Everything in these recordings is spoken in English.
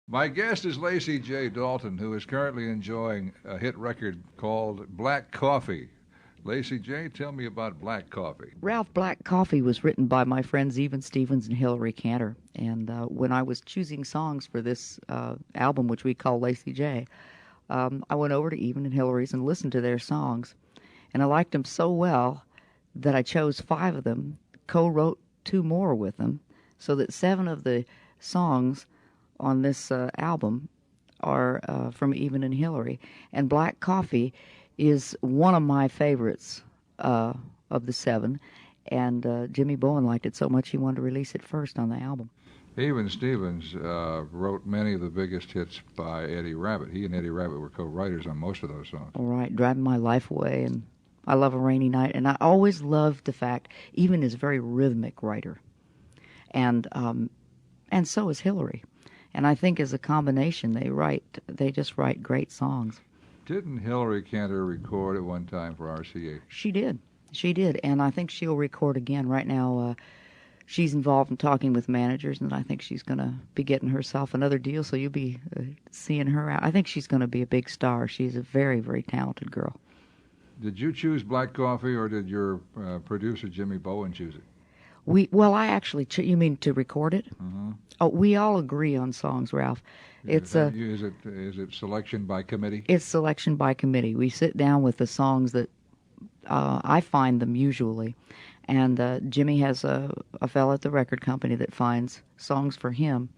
My guest is Lacy J Dalton, who is currently enjoying a hit record called Black Coffee. Lacy J, tell me about Black Coffee. Ralph, Black Coffee was written by my friends Even Stevens and Hillary Cantor. And when I was choosing songs for this album, which we call Lacy J, I went over to Even and Hillary's and listened to their songs. And I liked them so well that I chose 5 of them, co-wrote 2 more with them, so that 7 of the songs on this album are from Even and Hillary. And Black Coffee is one of my favorites of the 7. And Jimmy Bowen liked it so much he wanted to release it first on the album. Even Stevens wrote many of the biggest hits by Eddie Rabbitt. He and Eddie Rabbitt were co-writers on most of those songs. All right, Driving My Life Away, and I Love a Rainy Night. And I always loved the fact Even is a very rhythmic writer. And so is Hillary. And I think as a combination, they just write great songs. Didn't Hillary Cantor record at one time for RCA? She did, and I think she'll record again. Right now, she's involved in talking with managers, and I think she's going to be getting herself another deal, so you'll be seeing her out. I think she's going to be a big star. She's a very, very talented girl. Did you choose Black Coffee, or did your producer, Jimmy Bowen, choose it? I actually, you mean to record it? Mm-hmm. Oh, we all agree on songs, Ralph. Is it selection by committee? It's selection by committee. We sit down with the songs that I find them usually, and Jimmy has a fellow at the record company that finds songs for him,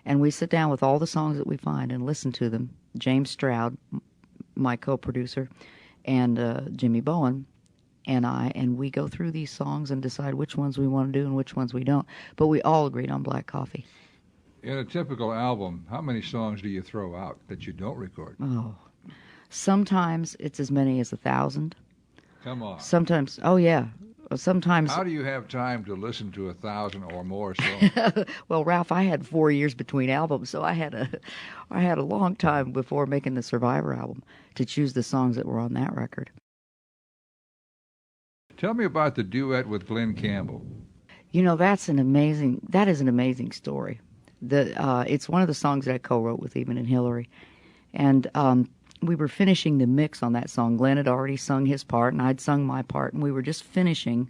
and we sit down with all the songs that we find and listen to them. James Stroud, my co-producer, and Jimmy Bowen, and we go through these songs and decide which ones we want to do and which ones we don't. But we all agreed on Black Coffee. In a typical album, how many songs do you throw out that you don't record? Oh, sometimes it's as many as 1,000. Come on. Sometimes, oh yeah, sometimes. How do you have time to listen to 1,000 or more songs? Well, Ralph, I had 4 years between albums, so I had a long time before making the Survivor album to choose the songs that were on that record. Tell me about the duet with Glenn Campbell. You know, that is an amazing story. It's one of the songs that I co-wrote with Even and Hillary. And we were finishing the mix on that song. Glenn had already sung his part, and I'd sung my part, and we were just finishing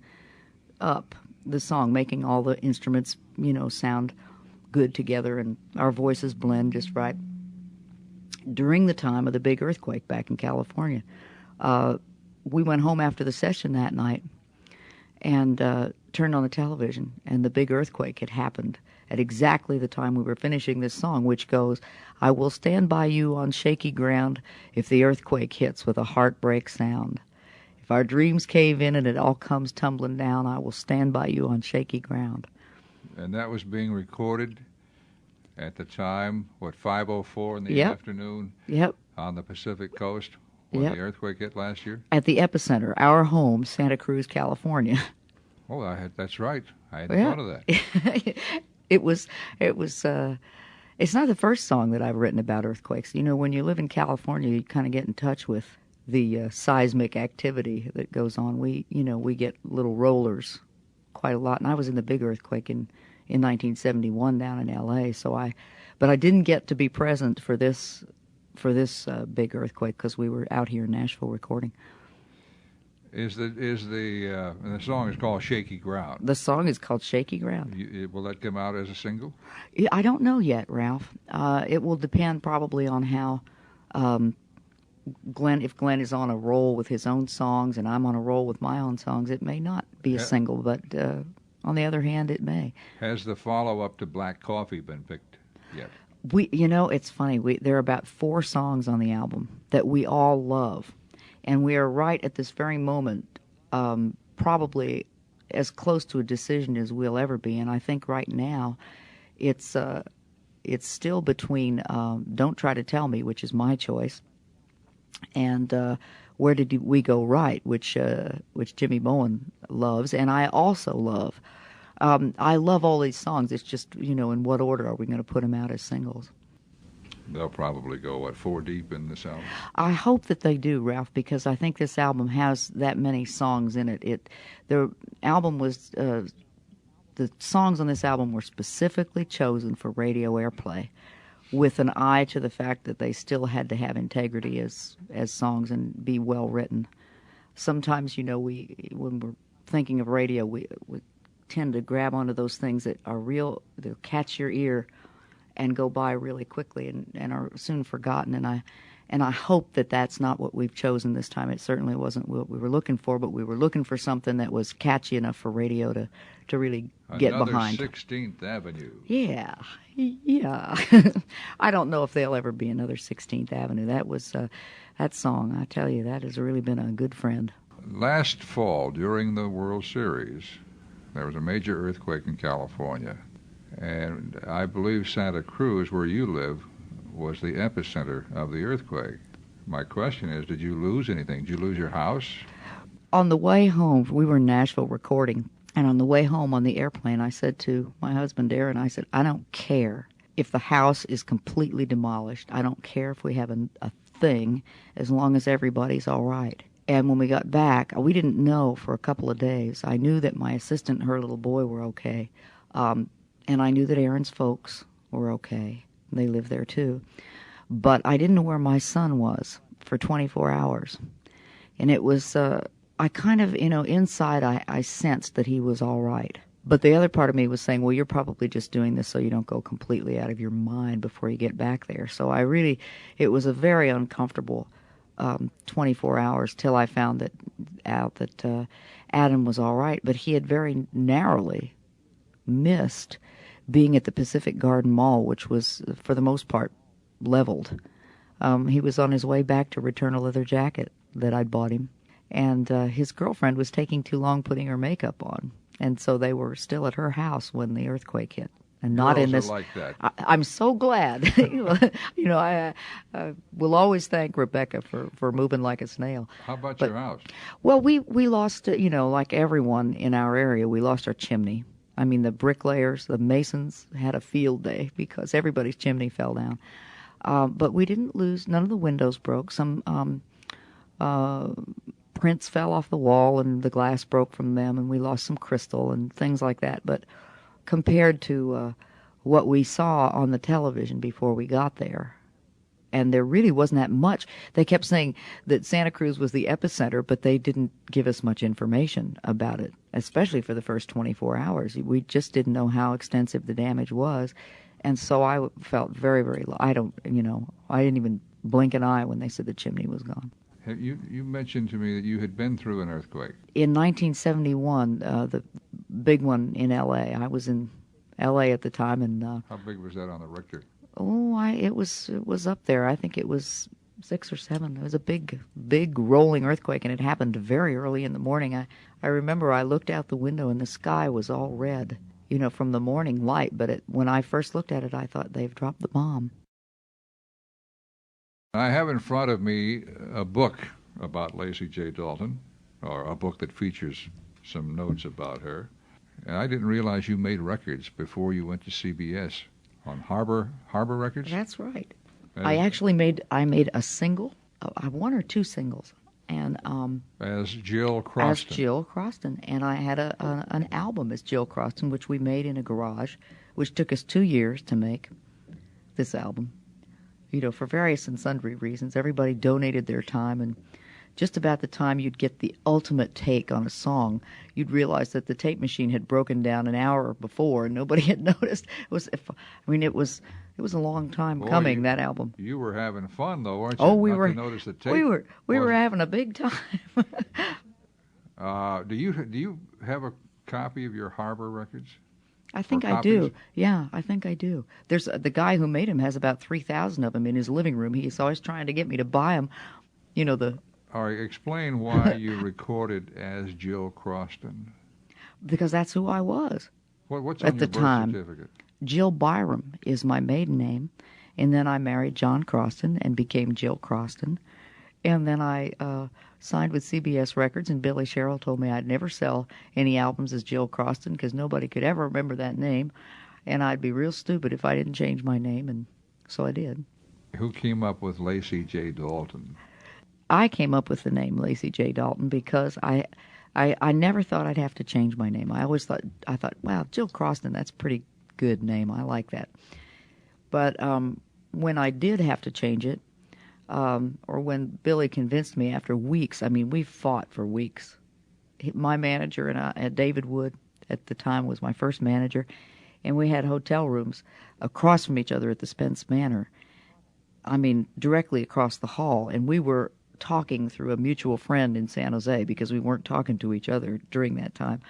up the song, making all the instruments, sound good together, and our voices blend just right. During the time of the big earthquake back in California, we went home after the session that night and turned on the television, and the big earthquake had happened at exactly the time we were finishing this song, which goes, I will stand by you on shaky ground if the earthquake hits with a heartbreak sound. If our dreams cave in and it all comes tumbling down, I will stand by you on shaky ground. And that was being recorded at the time, 5:04 in the afternoon on the Pacific Coast when the earthquake hit last year? At the epicenter, our home, Santa Cruz, California. Oh, that's right. I hadn't thought of that. It's not the first song that I've written about earthquakes. When you live in California, you kind of get in touch with the seismic activity that goes on. We get little rollers quite a lot. And I was in the big earthquake in 1971 down in L.A. But I didn't get to be present for this big earthquake because we were out here in Nashville recording. And the song is called Shaky Ground. The song is called Shaky Ground. Will that come out as a single? I don't know yet, Ralph. It will depend probably on how if Glenn is on a roll with his own songs and I'm on a roll with my own songs, it may not be a single, but on the other hand, it may. Has the follow-up to Black Coffee been picked yet? It's funny. There are about 4 songs on the album that we all love. And we are right at this very moment, probably as close to a decision as we'll ever be. And I think right now, it's still between "Don't Try to Tell Me," which is my choice, and "Where Did We Go Right," which Jimmy Bowen loves, and I also love. I love all these songs. It's just in what order are we going to put them out as singles? They'll probably go, 4 deep in this album? I hope that they do, Ralph, because I think this album has that many songs in it. The songs on this album were specifically chosen for radio airplay, with an eye to the fact that they still had to have integrity as songs and be well written. Sometimes, when we're thinking of radio, we tend to grab onto those things that are real, they'll catch your ear and go by really quickly and are soon forgotten. And I hope that that's not what we've chosen this time. It certainly wasn't what we were looking for, but we were looking for something that was catchy enough for radio to really get behind. Another 16th Avenue. Yeah. I don't know if there'll ever be another 16th Avenue. That was that song, I tell you, that has really been a good friend. Last fall, during the World Series, there was a major earthquake in California. And I believe Santa Cruz, where you live, was the epicenter of the earthquake. My question is, did you lose anything? Did you lose your house? On the way home, we were in Nashville recording, and on the way home on the airplane, I said to my husband, Darren, I said, I don't care if the house is completely demolished. I don't care if we have a thing, as long as everybody's all right. And when we got back, we didn't know for a couple of days. I knew that my assistant and her little boy were okay. And I knew that Aaron's folks were okay. They live there too. But I didn't know where my son was for 24 hours. And it was, I kind of, inside I sensed that he was all right. But the other part of me was saying, well, you're probably just doing this so you don't go completely out of your mind before you get back there. So it was a very uncomfortable 24 hours till I found out that Adam was all right. But he had very narrowly missed being at the Pacific Garden Mall, which was, for the most part, leveled. He was on his way back to return a leather jacket that I'd bought him, and his girlfriend was taking too long putting her makeup on, and so they were still at her house when the earthquake hit. And not Girls in this. Are like that. I'm so glad. I will always thank Rebecca for moving like a snail. How about your house? Well, we lost, like everyone in our area, we lost our chimney. I mean, the bricklayers, the masons had a field day because everybody's chimney fell down. But we didn't lose, none of the windows broke. Some prints fell off the wall and the glass broke from them, and we lost some crystal and things like that. But compared to what we saw on the television before we got there, and there really wasn't that much. They kept saying that Santa Cruz was the epicenter, but they didn't give us much information about it, especially for the first 24 hours. We just didn't know how extensive the damage was. And so I felt very, very low. I didn't even blink an eye when they said the chimney was gone. You mentioned to me that you had been through an earthquake. In 1971, the big one in L.A. I was in L.A. at the time. And how big was that on the Richter? It was up there. I think it was 6 or 7. It was a big rolling earthquake, and it happened very early in the morning. I remember I looked out the window, and the sky was all red, from the morning light. But when I first looked at it, I thought they've dropped the bomb. I have in front of me a book about Lacy J Dalton, or a book that features some notes about her. And I didn't realize you made records before you went to CBS. On Harbor Records? That's right. I made a single, 1 or 2 singles, and as Jill Croston. As Jill Croston, and I had an album as Jill Croston, which we made in a garage, which took us 2 years to make this album. For various and sundry reasons, everybody donated their time, and just about the time you'd get the ultimate take on a song, you'd realize that the tape machine had broken down an hour before and nobody had noticed. It was a long time coming, that album. You were having fun, though, weren't you? Oh, we were. Notice the tape. We were having a big time. Do you have a copy of your Harbor records? I think I do. Yeah, I think I do. There's the guy who made them has about 3,000 of them in his living room. He's always trying to get me to buy them. All right, explain why you recorded as Jill Croston. Because that's who I was. What's on your birth certificate? Jill Byram is my maiden name, and then I married John Croston and became Jill Croston. And then I signed with CBS Records, and Billy Sherrill told me I'd never sell any albums as Jill Croston because nobody could ever remember that name, and I'd be real stupid if I didn't change my name, and so I did. Who came up with Lacy J Dalton? I came up with the name Lacy J Dalton because I never thought I'd have to change my name. I thought, wow, Jill Croston, that's a pretty good name. I like that. But when I did have to change it, or when Billy convinced me after weeks, I mean, we fought for weeks. My manager and I, David Wood, at the time was my first manager, and we had hotel rooms across from each other at the Spence Manor. I mean, directly across the hall, and we were talking through a mutual friend in San Jose because we weren't talking to each other during that time.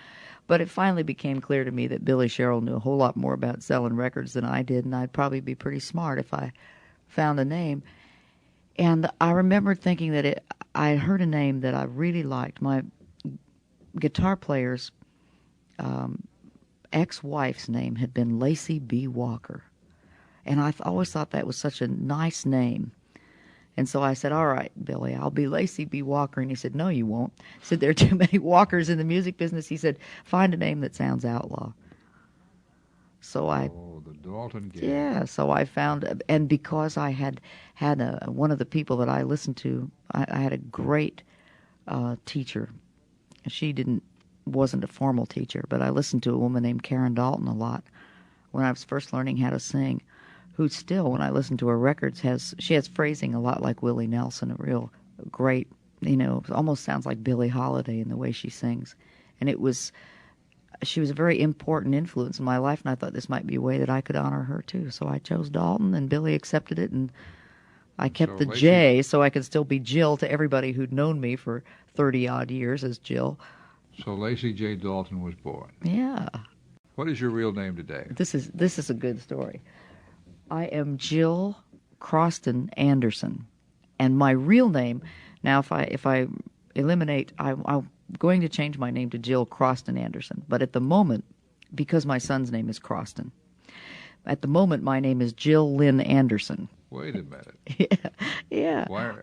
But it finally became clear to me that Billy Sherrill knew a whole lot more about selling records than I did, and I'd probably be pretty smart if I found a name. And I remembered thinking that I heard a name that I really liked. My guitar player's ex-wife's name had been Lacy B. Walker. And I always thought that was such a nice name. And so I said, all right, Billy, I'll be Lacy B. Walker. And he said, no, you won't. He said, there are too many Walkers in the music business. He said, find a name that sounds outlaw. So the Dalton game. Yeah, so I found, and because I had one of the people that I listened to, I had a great teacher. She wasn't a formal teacher, but I listened to a woman named Karen Dalton a lot when I was first learning how to sing, who still, when I listen to her records, she has phrasing a lot like Willie Nelson, a real great, almost sounds like Billie Holiday in the way she sings. And she was a very important influence in my life, and I thought this might be a way that I could honor her too. So I chose Dalton, and Billy accepted it, and I kept the J so I could still be Jill to everybody who'd known me for 30-odd years as Jill. So Lacy J Dalton was born. Yeah. What is your real name today? This is a good story. I am Jill Croston Anderson, and my real name. Now, if I eliminate, I'm going to change my name to Jill Croston Anderson. But at the moment, because my son's name is Croston, at the moment my name is Jill Lynn Anderson. Wait a minute. Yeah. Why?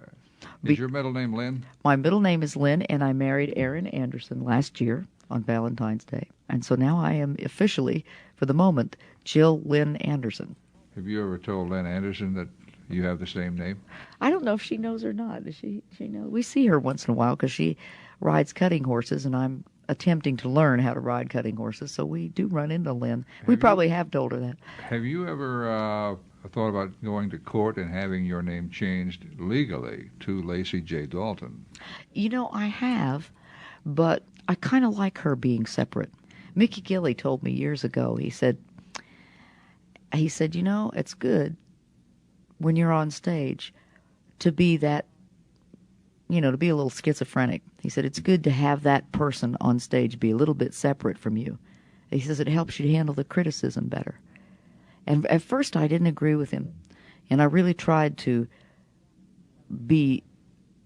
Is your middle name Lynn? My middle name is Lynn, and I married Aaron Anderson last year on Valentine's Day. And so now I am officially, for the moment, Jill Lynn Anderson. Have you ever told Lynn Anderson that you have the same name? I don't know if she knows or not. Does she know? We see her once in a while because she rides cutting horses, and I'm attempting to learn how to ride cutting horses, so we do run into Lynn. We probably have told her that. Have you ever thought about going to court and having your name changed legally to Lacy J Dalton? I have, but I kind of like her being separate. Mickey Gilley told me years ago, he said, it's good when you're on stage to be that, to be a little schizophrenic. He said, it's good to have that person on stage be a little bit separate from you. He says it helps you to handle the criticism better. And at first I didn't agree with him. And I really tried to be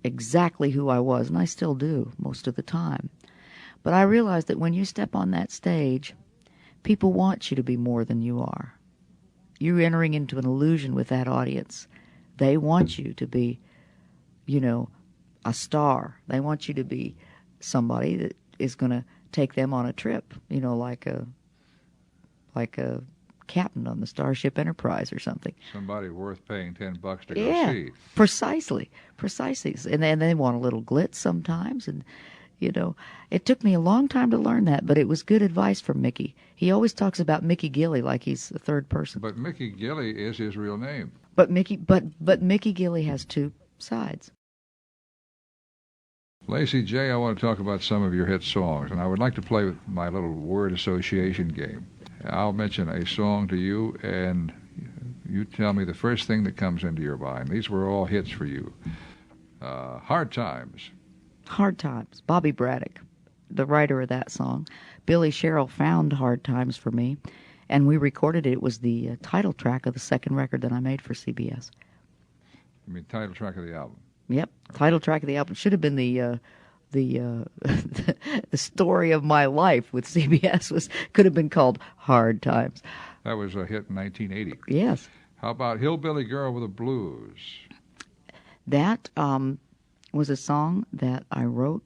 exactly who I was, and I still do most of the time. But I realized that when you step on that stage, people want you to be more than you are. You're entering into an illusion with that audience. They want you to be, a star. They want you to be somebody that is going to take them on a trip, like a captain on the Starship Enterprise or something. Somebody worth paying $10 to go see. Precisely. And then they want a little glitz sometimes, and it took me a long time to learn that, but it was good advice from Mickey. He always talks about Mickey Gilley like he's the third person. But Mickey Gilley is his real name. But Mickey Gilley has two sides. Lacy J, I want to talk about some of your hit songs, and I would like to play with my little word association game. I'll mention a song to you, and you tell me the first thing that comes into your mind. These were all hits for you. Hard Times. Hard Times. Bobby Braddock, the writer of that song. Billy Sherrill found Hard Times for me, and we recorded it. It was the title track of the second record that I made for CBS. You mean title track of the album? Yep, title track of the album. Should have been the story of my life with CBS. Could have been called Hard Times. That was a hit in 1980. Yes. How about Hillbilly Girl with the Blues? That was a song that I wrote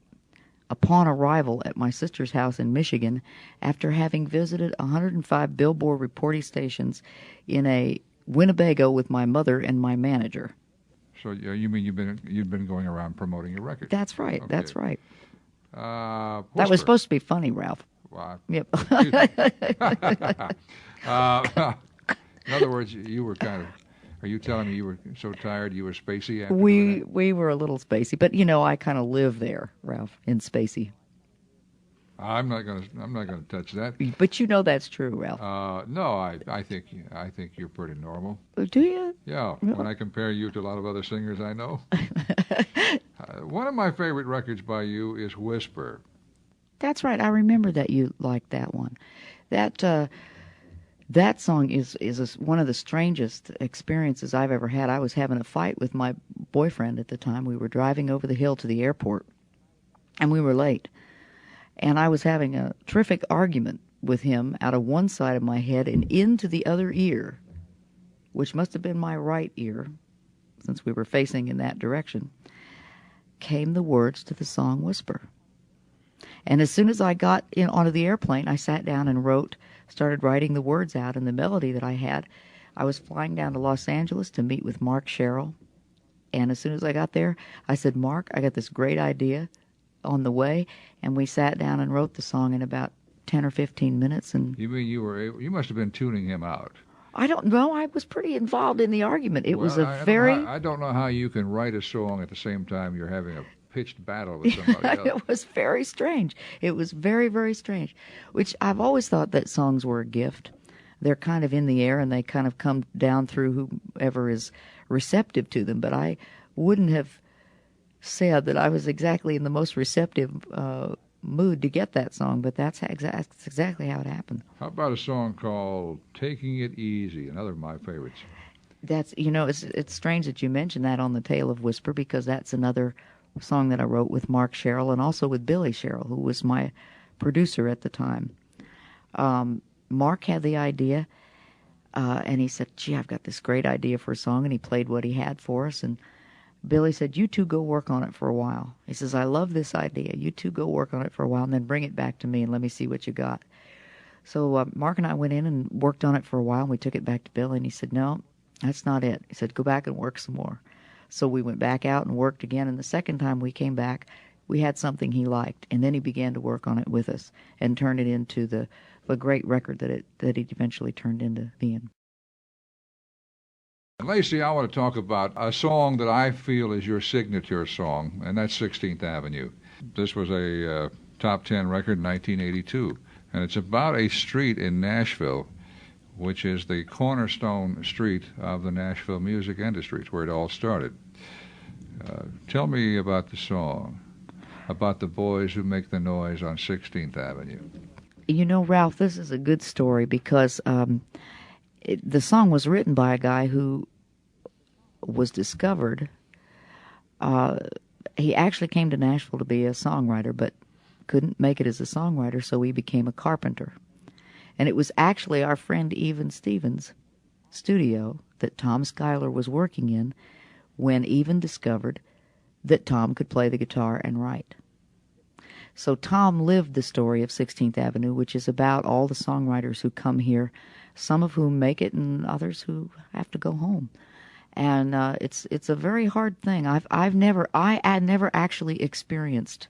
upon arrival at my sister's house in Michigan after having visited 105 Billboard reporting stations in a Winnebago with my mother and my manager. So you mean you've been going around promoting your record? That's right. Okay. That's right. That was supposed to be funny, Ralph. Well, yep. In other words, you were kind of Are you telling me you were so tired you were spacey after doing We were a little spacey, but you know I kind of live there, Ralph, in spacey. that? I'm not gonna touch that. But you know that's true, Ralph. No, I think you're pretty normal. Do you? Yeah, when I compare you to a lot of other singers I know. One of my favorite records by you is Whisper. That's right. I remember that you liked that one. That song is one of the strangest experiences I've ever had. I was having a fight with my boyfriend at the time. We were driving over the hill to the airport, and we were late. And I was having a terrific argument with him out of one side of my head and into the other ear, which must have been my right ear, since we were facing in that direction, came the words to the song Whisper. And as soon as I got onto the airplane, I sat down and started writing the words out and the melody that I had. I was flying down to Los Angeles to meet with Mark Sherrill. And as soon as I got there, I said, Mark, I got this great idea on the way. And we sat down and wrote the song in about 10 or 15 minutes. And You mean you must have been tuning him out? I don't know. I was pretty involved in the argument. It was I don't know how you can write a song at the same time you're having a pitched battle with somebody else. It was very strange. It was very, very strange, which I've always thought that songs were a gift. They're kind of in the air and they kind of come down through whoever is receptive to them. But I wouldn't have said that I was exactly in the most receptive mood to get that song, but that's exactly how it happened. How about a song called Taking It Easy, another of my favorites? That's, it's strange that you mentioned that on the tail of Whisper, because that's another song that I wrote with Mark Sherrill and also with Billy Sherrill, who was my producer at the time. Mark had the idea, and he said, gee, I've got this great idea for a song, and he played what he had for us, and Billy said, you two go work on it for a while. He says, I love this idea. You two go work on it for a while, and then bring it back to me, and let me see what you got. So Mark and I went in and worked on it for a while, and we took it back to Billy, and he said, no, that's not it. He said, go back and work some more. So we went back out and worked again, and the second time we came back, we had something he liked, and then he began to work on it with us and turn it into the great record that it eventually turned into being. Lacy, I want to talk about a song that I feel is your signature song, and that's 16th Avenue. This was a top 10 record in 1982, and it's about a street in Nashville, which is the cornerstone street of the Nashville music industry. It's where it all started. Tell me about the song, about the boys who make the noise on 16th Avenue. You know, Ralph, this is a good story because the song was written by a guy who was discovered. He actually came to Nashville to be a songwriter, but couldn't make it as a songwriter, so he became a carpenter. And it was actually our friend Even Stevens' studio that Tom Schuyler was working in when Even discovered that Tom could play the guitar and write. So Tom lived the story of 16th Avenue, which is about all the songwriters who come here, some of whom make it and others who have to go home. And it's a very hard thing. I had never actually experienced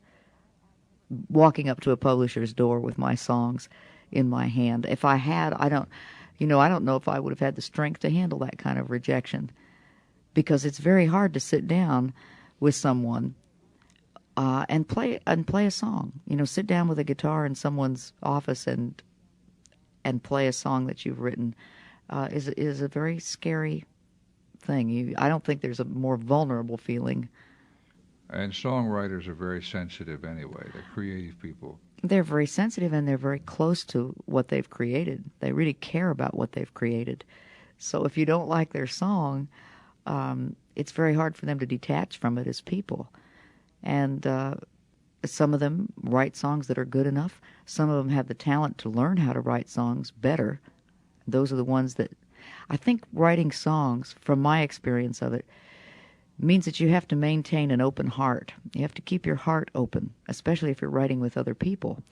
walking up to a publisher's door with my songs in my hand. If I had, I don't know if I would have had the strength to handle that kind of rejection, because it's very hard to sit down with someone and play a song. Sit down with a guitar in someone's office and play a song that you've written is a very scary thing. I don't think there's a more vulnerable feeling. And songwriters are very sensitive anyway. They're creative people. They're very sensitive, and they're very close to what they've created. They really care about what they've created. So if you don't like their song, it's very hard for them to detach from it as people. And some of them write songs that are good enough. Some of them have the talent to learn how to write songs better. Those are the ones that... I think writing songs, from my experience of it, means that you have to maintain an open heart. You have to keep your heart open, especially if you're writing with other people,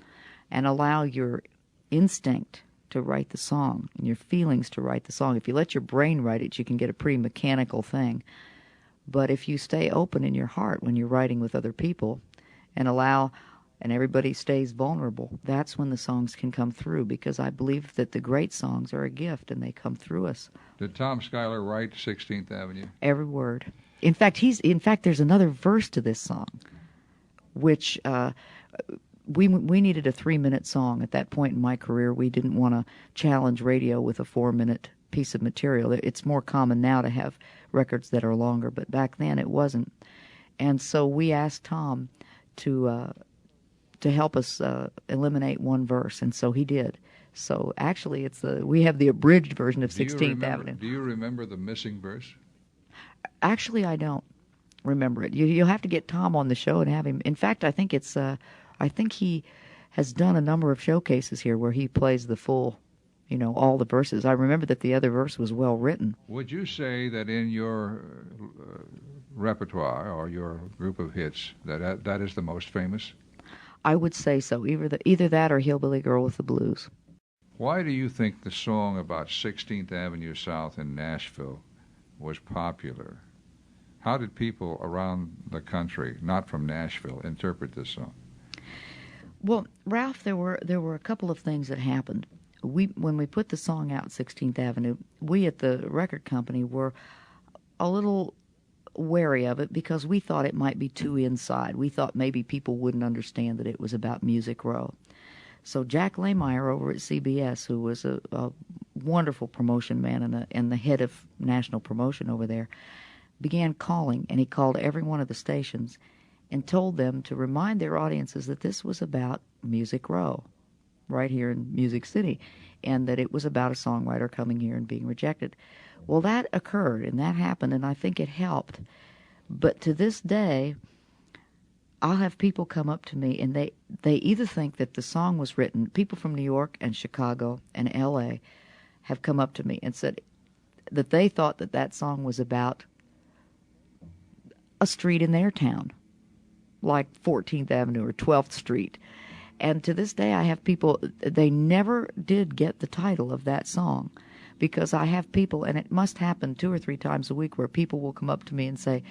and allow your instinct to write the song and your feelings to write the song. If you let your brain write it, you can get a pretty mechanical thing. But if you stay open in your heart when you're writing with other people and allow and everybody stays vulnerable, that's when the songs can come through, because I believe that the great songs are a gift and they come through us. Did Tom Schuyler write 16th Avenue? Every word. In fact, there's another verse to this song, which we needed a 3-minute song. At that point in my career, we didn't want to challenge radio with a 4-minute piece of material. It's more common now to have records that are longer, but back then it wasn't. And so we asked Tom to help us eliminate one verse, and so he did. So actually, we have the abridged version of 16th Avenue. Do you remember the missing verse? Actually, I don't remember it. You'll have to get Tom on the show and have him. In fact, I think he has done a number of showcases here where he plays the full, all the verses. I remember that the other verse was well written. Would you say that in your repertoire or your group of hits that is the most famous? I would say so. Either that or Hillbilly Girl with the Blues. Why do you think the song about 16th Avenue South in Nashville was popular? How did people around the country, not from Nashville, interpret this song? Well, Ralph, there were a couple of things that happened. When we put the song out, 16th Avenue, we at the record company were a little wary of it because we thought it might be too inside. We thought maybe people wouldn't understand that it was about Music Row. So Jack Lehmeyer over at CBS, who was a wonderful promotion man and the head of national promotion over there, began calling, and he called every one of the stations and told them to remind their audiences that this was about Music Row, right here in Music City, and that it was about a songwriter coming here and being rejected. Well, that occurred, and that happened, and I think it helped. But to this day, I'll have people come up to me, and they either think that the song was written, people from New York and Chicago and L.A. have come up to me and said that they thought that song was about a street in their town, like 14th Avenue or 12th Street. And to this day, I have people, they never did get the title of that song, because I have people, and it must happen 2 or 3 times a week, where people will come up to me and say,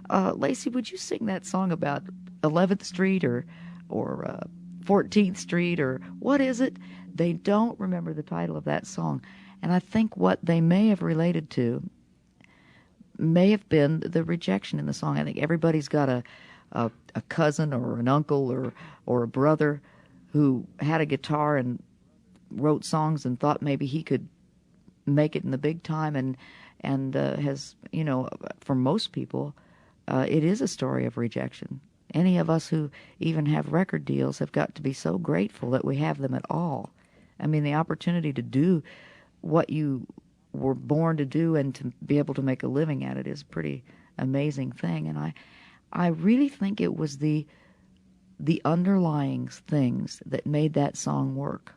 Lacy, would you sing that song about 11th Street or 14th Street, or what is it? They don't remember the title of that song. And I think what they may have related to may have been the rejection in the song. I think everybody's got a cousin or an uncle or a brother who had a guitar and wrote songs and thought maybe he could make it in the big time, and has, for most people, it is a story of rejection. Any of us who even have record deals have got to be so grateful that we have them at all. I mean, the opportunity to do what you were born to do and to be able to make a living at it is a pretty amazing thing. And I really think it was the underlying things that made that song work,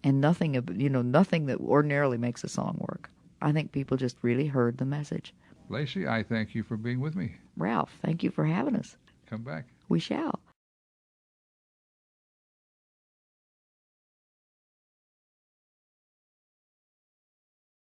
and nothing that ordinarily makes a song work. I think people just really heard the message. Lacy, I thank you for being with me. Ralph, thank you for having us. Come back. We shall.